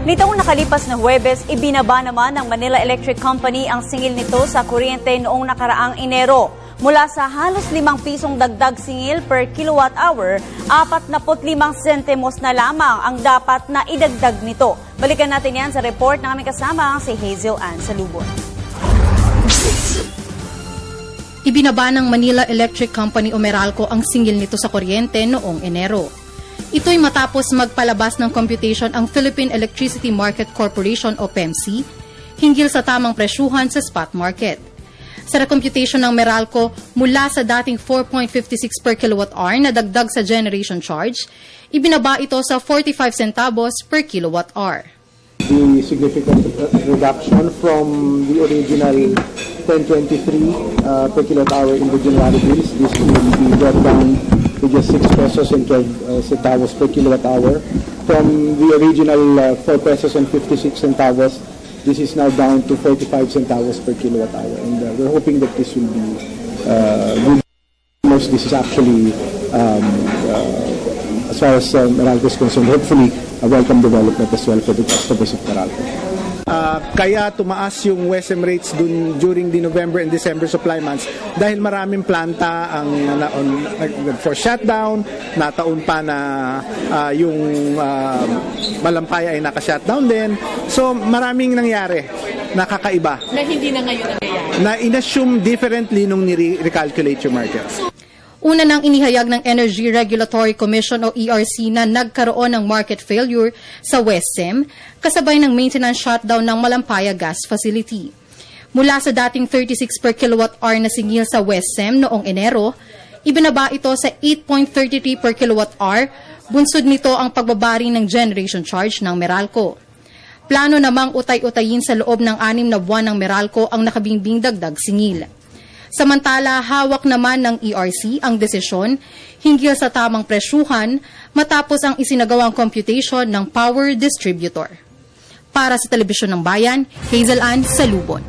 Nitong nakalipas na Huwebes, ibinaba naman ng Manila Electric Company ang singil nito sa kuryente noong nakaraang Enero. Mula sa halos 5 pisong dagdag singil per kilowatt hour, 45 sentimos na lamang ang dapat na idagdag nito. Balikan natin yan sa report ng aming kasama si Hazel Ann Salubon. Ibinaba ng Manila Electric Company o Meralco ang singil nito sa kuryente noong Enero. Ito'y matapos magpalabas ng computation ang Philippine Electricity Market Corporation o PEMC hinggil sa tamang presyuhan sa spot market. Sa recomputation ng Meralco, mula sa dating 4.56 per kilowatt-hour na dagdag sa generation charge, ibinaba ito sa 45 centavos per kilowatt-hour. The significant reduction from the original 10.23 per kilowatt-hour in the January bills, this will be brought down to just 6 pesos and 12 centavos per kilowatt-hour. From the original 4 pesos and 56 centavos, this is now down to 45 centavos per kilowatt-hour. And we're hoping that this will be good. This is actually, as far as Meralco is concerned, hopefully a welcome development as well for the customers of Meralco. Kaya tumaas yung WESM rates during the November and December supply months dahil maraming planta ang for shutdown, nataon pa na yung Malampaya ay naka-shutdown din. So maraming nangyari nakakaiba. Na hindi na ngayon nangyayari. Na inassume differently nung ni-recalculate yung market. Una nang inihayag ng Energy Regulatory Commission o ERC na nagkaroon ng market failure sa WESM kasabay ng maintenance shutdown ng Malampaya Gas Facility. Mula sa dating 36 per kilowatt-hour na singil sa WESM noong Enero, ibinaba ito sa 8.33 per kilowatt-hour, bunsod nito ang pagbabari ng generation charge ng Meralco. Plano namang utay-utayin sa loob ng 6 na buwan ng Meralco ang nakabingbing dagdag singil. Samantala, hawak naman ng ERC ang desisyon hinggil sa tamang presyuhan matapos ang isinagawang computation ng power distributor. Para sa Telebisyon ng Bayan, Hazel Ann Salubon.